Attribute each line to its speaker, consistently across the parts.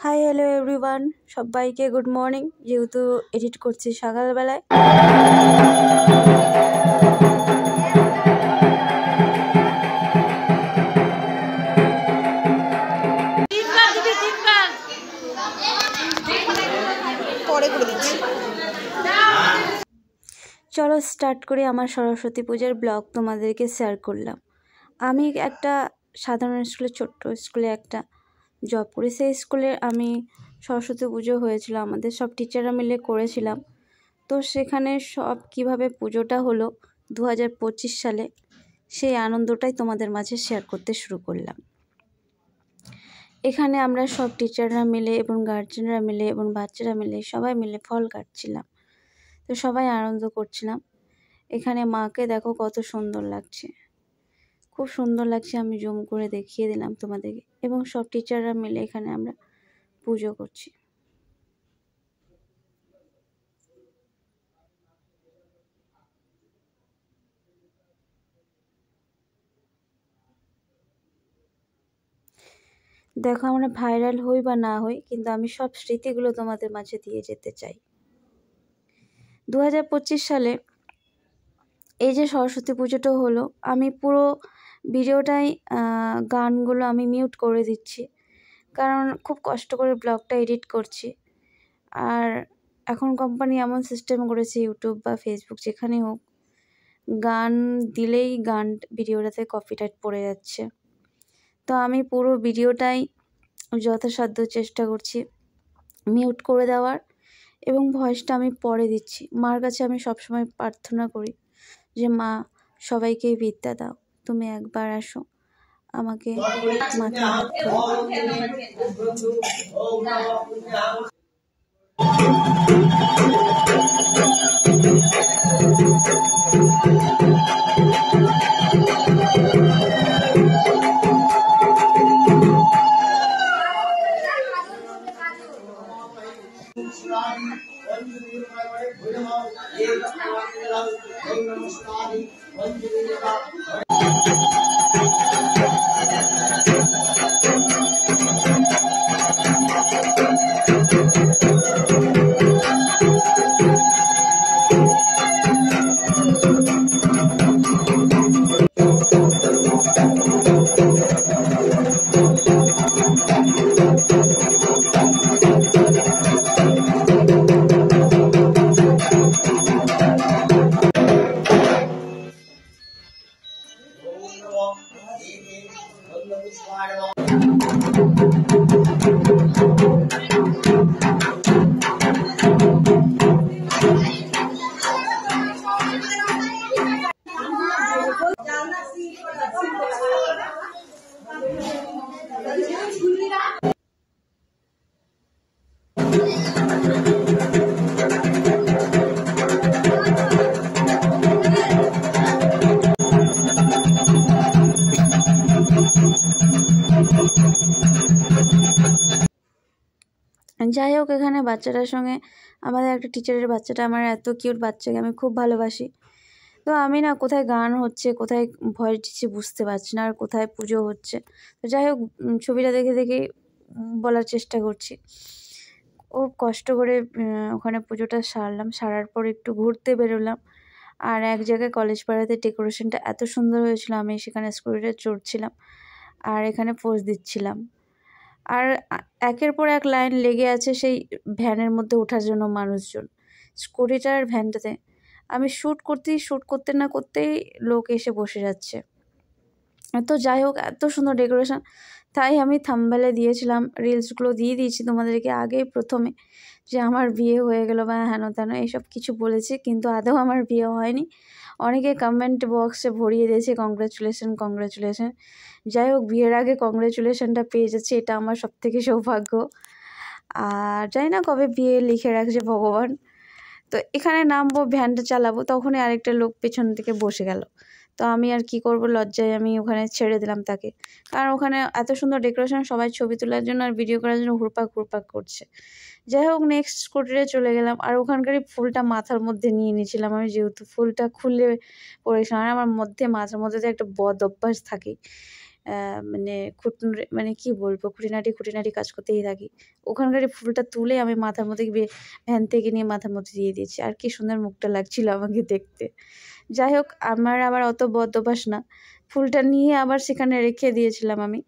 Speaker 1: Hi hello everyone, সবাইকে good morning. যেহেতু edit করছি সকালবেলায়,
Speaker 2: পরে করে দিচ্ছি।
Speaker 1: চলো স্টার্ট করি। আমার সরস্বতী পূজার ব্লগ তোমাদেরকে শেয়ার করলাম। আমি একটা সাধারণ স্কুলে, ছোট্ট স্কুলে একটা জব করি। সেই স্কুলে আমি সরস্বতী পুজো হয়েছিল, আমাদের সব টিচাররা মিলে করেছিলাম। তো সেখানে সব কিভাবে পুজোটা হলো 2025 সালে, সেই আনন্দটাই তোমাদের মাঝে শেয়ার করতে শুরু করলাম। এখানে আমরা সব টিচাররা মিলে এবং গার্জেনরা মিলে এবং বাচ্চারা মিলে সবাই মিলে ফল কাটছিলাম। তো সবাই আনন্দ করছিলাম। এখানে মাকে দেখো কত সুন্দর লাগছে, খুব সুন্দর লাগছে। আমি জুম করে দেখিয়ে দিলাম তোমাদেরকে। এবং সব টিচাররা মিলে এখানে আমরা পুজো করছি। দেখো, আমরা ভাইরাল হই বা না হই, কিন্তু আমি সব স্মৃতিগুলো তোমাদের মাঝে দিয়ে যেতে চাই। 2025 সালে এই যে সরস্বতী পুজোটা হলো, আমি পুরো ভিডিওটাই গানগুলো আমি মিউট করে দিচ্ছি, কারণ খুব কষ্ট করে ব্লগটা এডিট করছি। আর এখন কোম্পানি এমন সিস্টেম করেছে, ইউটিউব বা ফেসবুক যেখানে হোক, গান দিলেই গান ভিডিওটাতে কপিরাইট পড়ে যাচ্ছে। তো আমি পুরো ভিডিওটাই যথাসাধ্য চেষ্টা করছি মিউট করে দেওয়ার, এবং ভয়েসটা আমি পরে দিচ্ছি। মার কাছে আমি সবসময় প্রার্থনা করি যে মা, সবাইকে বিদ্যা দাও, তুমি একবার আসো, আমাকে মাথায় হাত করো। যাই হোক, এখানে বাচ্চাটার সঙ্গে আমাদের একটা টিচারের বাচ্চাটা, আমার এত কিউট বাচ্চাকে আমি খুব ভালোবাসি। তো আমি না কোথায় গান হচ্ছে, কোথায় ভয়েস দিচ্ছি বুঝতে পারছি না, আর কোথায় পুজো হচ্ছে। তো যাই হোক, ছবিটা দেখে দেখেই বলার চেষ্টা করছি। খুব কষ্ট করে ওখানে পুজোটা সারলাম। সারার পর একটু ঘুরতে বেরোলাম। আর এক জায়গায় কলেজ পাড়াতে ডেকোরেশনটা এত সুন্দর হয়েছিল, আমি সেখানে স্কুটিতে চড়ছিলাম আর এখানে পোজ দিচ্ছিলাম। আর একের পর এক লাইন লেগে আছে সেই ভ্যানের মধ্যে ওঠার জন্য মানুষজন, স্কুটিটার ভ্যানটাতে। আমি শ্যুট করতে না করতেই লোক এসে বসে যাচ্ছে। তো যাই হোক, এত সুন্দর ডেকোরেশন। তাই আমি থাম্বনেলে দিয়েছিলাম, রিলসগুলো দিয়ে দিয়েছি তোমাদেরকে আগেই প্রথমে, যে আমার বিয়ে হয়ে গেল বা হেন তেন এইসব কিছু বলেছি, কিন্তু আদৌ আমার বিয়ে হয়নি। অনেকে কমেন্ট বক্সে ভরিয়ে দিয়েছে কংগ্রেচুলেশন। যাই হোক, বিয়ের আগে কংগ্রেচুলেশনটা পেয়ে যাচ্ছে, এটা আমার সবথেকে সৌভাগ্য। আর জানি না কবে বিয়ে লিখে রাখছে ভগবান। তো এখানে নামবো, ভ্যানটা চালাবো, তখনই আরেকটা লোক পেছন থেকে বসে গেল। তো আমি আর কি করব, লজ্জায় আমি ওখানে ছেড়ে দিলাম তাকে। কারণ ওখানে এত সুন্দর ডেকোরেশন, সবাই ছবি তোলার জন্য আর ভিডিও করার জন্য হুড়পাক করছে। যাই হোক, নেক্সট স্কুটিতে চলে গেলাম। আর ওখানকারই ফুলটা মাথার মধ্যে নিয়ে নিয়েছিলাম আমি, যেহেতু ফুলটা খুলে পড়েছিলাম। আর আমার মাথার মধ্যে তো একটা বদ অভ্যাস থাকে, মানে মানে কি বলবো, খুঁটিনাটি কাজ করতেই থাকি। ওখানকার ফুলটা তুলে আমি মাথার মধ্যে ভ্যান থেকে নিয়ে মাথার মধ্যে দিয়ে দিয়েছি। আর কি সুন্দর মুখটা লাগছিল আমাকে দেখতে। যাই হোক, আমার আবার অত বদ অভ্যাস না, ফুলটা নিয়ে আবার সেখানে রেখে দিয়েছিলাম আমি।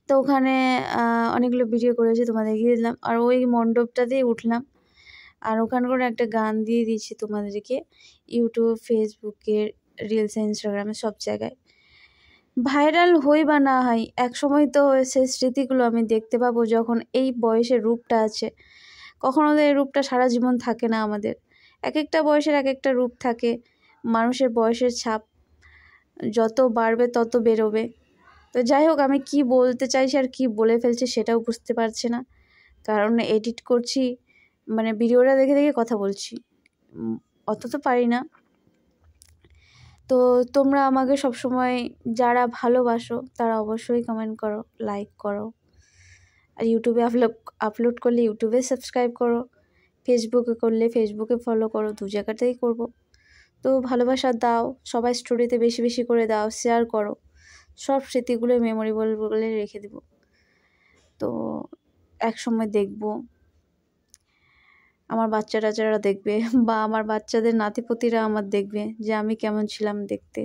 Speaker 1: তো ওখানে অনেকগুলো ভিডিও করেছি, তোমাদের দেখিয়ে দিলাম। আর ওই মণ্ডপটাতেই উঠলাম, আর ওখানকার একটা গান দিয়ে দিয়েছি তোমাদেরকে, ইউটিউব, ফেসবুকের, রিলস, ইনস্টাগ্রামে সব জায়গায়। ভাইরাল হই বা না হয়, এক সময় তো সেই স্মৃতিগুলো আমি দেখতে পাবো যখন এই বয়সের রূপটা আছে। কখনো তো এই রূপটা সারা জীবন থাকে না আমাদের, এক একটা বয়সের এক একটা রূপ থাকে। মানুষের বয়সের ছাপ যত বাড়বে তত বেরোবে। তো যাই হোক, আমি কি বলতে চাইছি আর কি বলে ফেলছি সেটাও বুঝতে পারছি না, কারণ এডিট করছি, মানে ভিডিওটা দেখে দেখে কথা বলছি, অত তো পারি না। তো তোমরা আমাকে সবসময় যারা ভালোবাসো তারা অবশ্যই কমেন্ট করো, লাইক করো, আর ইউটিউবে আপলোড করলে ইউটিউবে সাবস্ক্রাইব করো, ফেসবুকে করলে ফেসবুকে ফলো করো, দু জায়গাতেই করবো। তো ভালোবাসা দাও, সবাই স্টোরিতে বেশি বেশি করে দাও, শেয়ার করো, সব স্মৃতিগুলো মেমোরেবল বলে রেখে দেব। তো এক সময় দেখবো আমার বাচ্চারা দেখবে, বা আমার বাচ্চাদের নাতিপতিরা আমার দেখবে যে আমি কেমন ছিলাম দেখতে।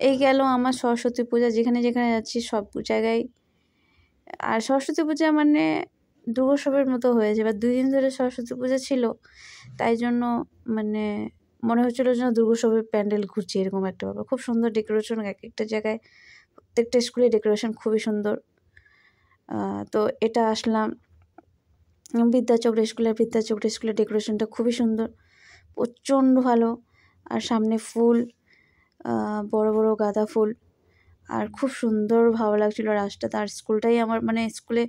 Speaker 1: এই গেল আমার সরস্বতী পূজা, যেখানে যেখানে যাচ্ছি সব জায়গায়। আর সরস্বতী পূজা মানে দুর্গোৎসবের মতো হয়েছে, এবার 2 দিন ধরে সরস্বতী পূজা ছিল, তাই জন্য মানে মনে হচ্ছিলো যেন দুর্গোৎসবের প্যান্ডেল ঘুরছে, এরকম একটা ব্যাপার। খুব সুন্দর ডেকোরেশন এক একটা জায়গায়, প্রত্যেকটা স্কুলে ডেকোরেশন খুবই সুন্দর। তো এটা আসলাম বিদ্যাচক্র স্কুলের ডেকোরেশনটা খুবই সুন্দর, প্রচণ্ড ভালো। আর সামনে ফুল, বড় বড় গাঁদা ফুল, আর খুব সুন্দর ভালো লাগছিলো রাস্তাটা। আর স্কুলটাই আমার মানে স্কুলে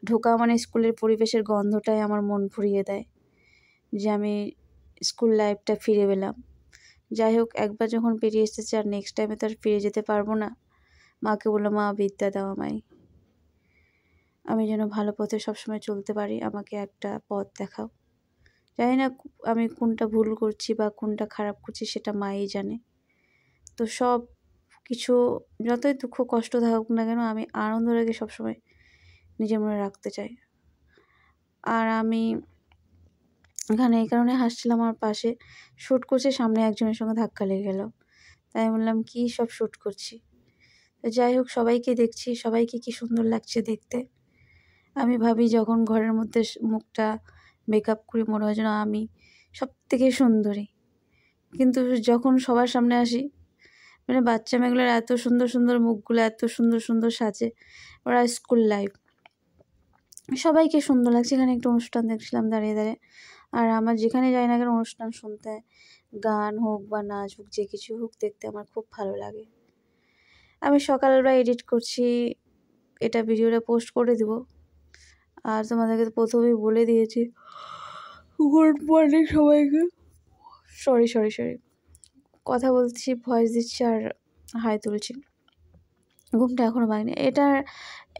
Speaker 1: ঢোকা মানে স্কুলের পরিবেশের গন্ধটাই আমার মন ভরিয়ে দেয়, যে আমি স্কুল লাইফটা ফিরে পেলাম। যাই হোক, একবার যখন পেরিয়ে এসেছে আর নেক্সট টাইমে তো আর ফিরে যেতে পারবো না। মাকে বললো, মা বিদ্যা দাও আমায়, আমি যেন ভালো পথে সবসময় চলতে পারি, আমাকে একটা পথ দেখাও। জানি না আমি কোনটা ভুল করছি বা কোনটা খারাপ করছি, সেটা মাই জানে। তো সব কিছু যতই দুঃখ কষ্ট থাকুক না কেন, আমি আনন্দটাকে সবসময় নিজের মনে রাখতে চাই। আর আমি এখানে এই কারণে হাসছিলাম, আমার পাশে শ্যুট করছে, সামনে একজনের সঙ্গে ধাক্কা লেগে গেল, তাই বললাম কী সব শ্যুট করছি। তো যাই হোক, সবাইকে দেখছি, সবাইকে কি সুন্দর লাগছে দেখতে। আমি ভাবি যখন ঘরের মধ্যে মুখটা মেকআপ করে মনে হয় যেন আমি সবথেকে সুন্দরী, কিন্তু যখন সবার সামনে আসি, মানে বাচ্চা মেয়েগুলোর এত সুন্দর সুন্দর মুখগুলো এত সুন্দর সুন্দর সাজে, ওরা স্কুল লাইফ, সবাইকে সুন্দর লাগছে। এখানে একটা অনুষ্ঠান দেখছিলাম দাঁড়িয়ে দাঁড়িয়ে, আর আমার যেখানে যাই না কেন অনুষ্ঠান শুনতে, গান হোক বা নাচ হোক, যে কিছু হোক, দেখতে আমার খুব ভালো লাগে। আমি সকালবেলা এডিট করছি, এটা ভিডিওটা পোস্ট করে দিব। আর তোমাদেরকে তো প্রথমেই বলে দিয়েছি গুড মর্নিং সবাইকে। সরি কথা বলছি, ভয়েস দিচ্ছি আর হাই তুলছি, ঘুমটা এখনও ভাঙেনি।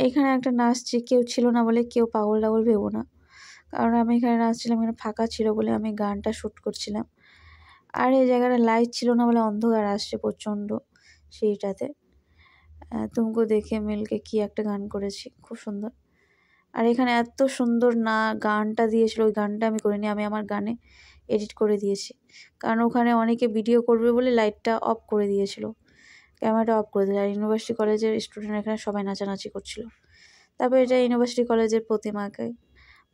Speaker 1: এখানে একটা নাচছি, কেউ ছিল না বলে কেউ পাগল ভেবো না, কারণ আমি এখানে নাচছিলাম, এখানে ফাঁকা ছিল বলে আমি গানটা শ্যুট করছিলাম। আর এই জায়গাটা লাইট ছিল না বলে অন্ধকার আসছে প্রচণ্ড, সেইটাতে তুমকো দেখে মিলকে কি একটা গান করেছি, খুব সুন্দর। আর এখানে এত সুন্দর গানটা দিয়েছিল, ওই গানটা আমি করিনি, আমি আমার গানে এডিট করে দিয়েছি, কারণ ওখানে অনেকে ভিডিও করবে বলে লাইটটা অফ করে দিয়েছিল, ক্যামেরাটা অফ করে দিয়েছিল। আর ইউনিভার্সিটি কলেজের স্টুডেন্ট এখানে সবাই নাচানাচি করছিল। তারপরে এটা ইউনিভার্সিটি কলেজের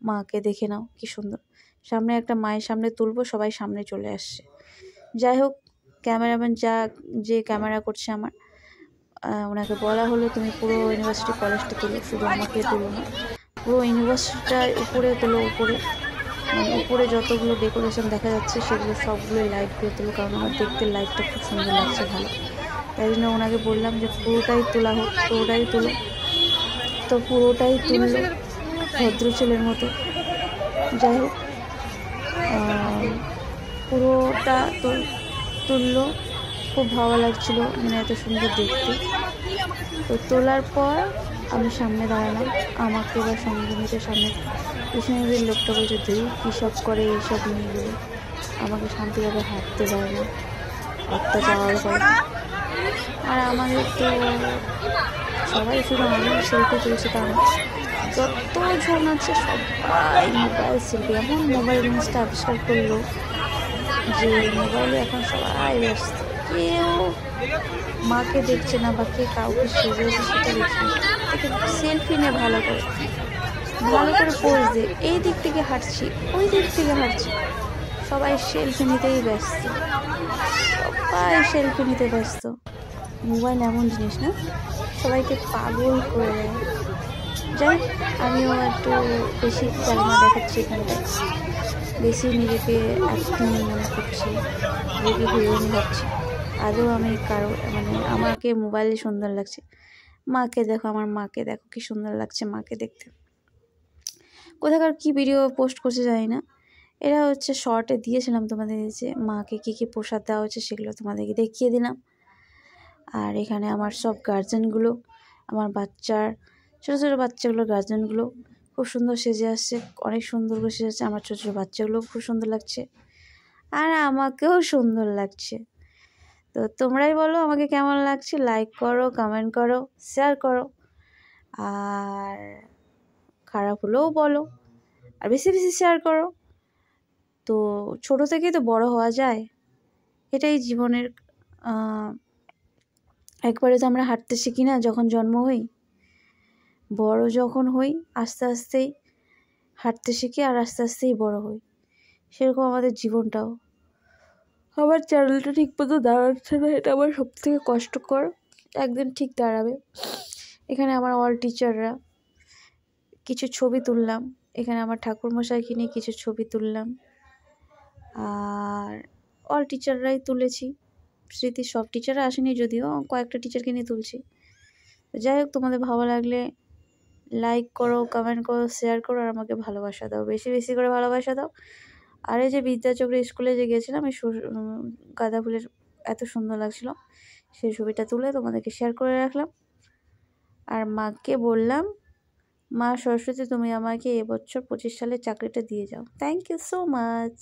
Speaker 1: মাকে দেখে নাও কি সুন্দর, সামনে একটা মায়ের সামনে তুলবো, সবাই সামনে চলে আসছে। যাই হোক, ক্যামেরাম্যান যে ক্যামেরা করছে আমার, ওনাকে বলা হলো তুমি পুরো ইউনিভার্সিটি কলেজটা তুলো, শুধু আমাকে তুলো না, পুরো ইউনিভার্সিটিটার উপরে তোলো, উপরে যতগুলো ডেকোরেশন দেখা যাচ্ছে সেগুলো সবগুলোই লাইটগুলো তোলো, কারণ আমার দেখতে লাইটটা খুব সুন্দর লাগছে, ভালো। তাই জন্য ওনাকে বললাম যে পুরোটাই তোলা হোক, পুরোটাই তোলো। তো পুরোটাই তুললো ভদ্র ছেলের মতো। যাই হোক, পুরোটা তুললো, খুব ভালো লাগছিলো, মানে এত সুন্দর দেখতে। তো তোলার পর আমি সামনে দাঁড়ালাম, আমাকে এবার সঙ্গে নিতে সামনে পিছনে লোকটা বলছে, তুই কী সব করে এইসব মেয়েগুলো, আমাকে শান্তিভাবে হাঁটতে দেয় না, অত্যাচার করে। আর আমাদের তো সবাই শুধু আমি সেলফি তুলছে তা না, যতজন আছে সবাই মোবাইল সেলফি। এমন মোবাইল জিনিসটা আবিষ্কার করলো যে মোবাইলে এখন সবাই ব্যস্ত, কেউ মাকে দেখছে না বা কে কাউকে সেজেছে সেটা দেখছে না, সেলফি নিয়ে ভালো করে পোজ দিয়ে এই দিক থেকে হাঁটছি ওই দিক থেকে হাঁটছি, সবাই সেলফি নিতেই ব্যস্ত, সবাই সেলফি নিতে ব্যস্ত। মোবাইল এমন জিনিস না, সবাইকে পাগল করে দেয়। যাই আমিও একটু বেশি ক্যামেরা দেখাচ্ছি এখানটায়, বেশি নিজেকে অ্যাক্টিং মনে করছি, নিজেকে হিরোইন ভাবছি। আদৌ আমি আমাকে মোবাইলে সুন্দর লাগছে। মাকে দেখো, আমার মাকে দেখো কি সুন্দর লাগছে মাকে দেখতে। কোথাকার কি ভিডিও পোস্ট করছে জানি না, এরা হচ্ছে শর্টে দিয়েছিলাম তোমাদের, যে মাকে কী কী প্রসাদ দেওয়া হচ্ছে সেগুলো তোমাদেরকে দেখিয়ে দিলাম। আর এখানে আমার সব গার্জেনগুলো, আমার বাচ্চার ছোটো ছোটো বাচ্চাগুলোর গার্জেনগুলো খুব সুন্দর সেজে আসছে, অনেক সুন্দর করে সেজে আসছে। আমার ছোটো ছোটো বাচ্চাগুলো খুব সুন্দর লাগছে, আর আমাকেও সুন্দর লাগছে। তো তোমরাই বলো আমাকে কেমন লাগছে, লাইক করো, কমেন্ট করো, শেয়ার করো, আর খারাপ হলেও বলো, আর বেশি বেশি শেয়ার করো। তো ছোটো থেকেই তো বড় হওয়া যায়, এটাই জীবনের। একবারে তো আমরা হাঁটতে শিখি না যখন জন্ম হই, বড় যখন হই আস্তে আস্তেই হাঁটতে শিখি আর আস্তে আস্তেই বড় হই। সেরকম আমাদের জীবনটাও। আমার চ্যানেলটা ঠিক মতো দাঁড়াচ্ছে না, এটা আমার সব থেকে কষ্টকর, একদিন ঠিক দাঁড়াবে। এখানে আমার অল টিচাররা কিছু ছবি তুললাম, এখানে আমার ঠাকুরমশাইকে নিয়ে কিছু ছবি তুললাম, আর অল টিচাররাই তুলেছি। স্মৃতি সব টিচাররা আসেনি, যদিও কয়েকটা টিচারকে নিয়ে তুলছি। যাই হোক, তোমাদের ভালো লাগলে লাইক করো, কমেন্ট করো, শেয়ার করো, আর আমাকে ভালোবাসা দাও, বেশি বেশি করে ভালোবাসা দাও। আর এই যে বিদ্যাচক্র স্কুলে যে গেছিলাম, এই গাঁদা ফুলের এত সুন্দর লাগছিল, সেই ছবিটা তুলে তোমাদেরকে শেয়ার করে রাখলাম। আর মাকে বললাম, মা সরস্বতী তুমি আমাকে এবছর 25 সালে চাকরিটা দিয়ে যাও। Thank you so much.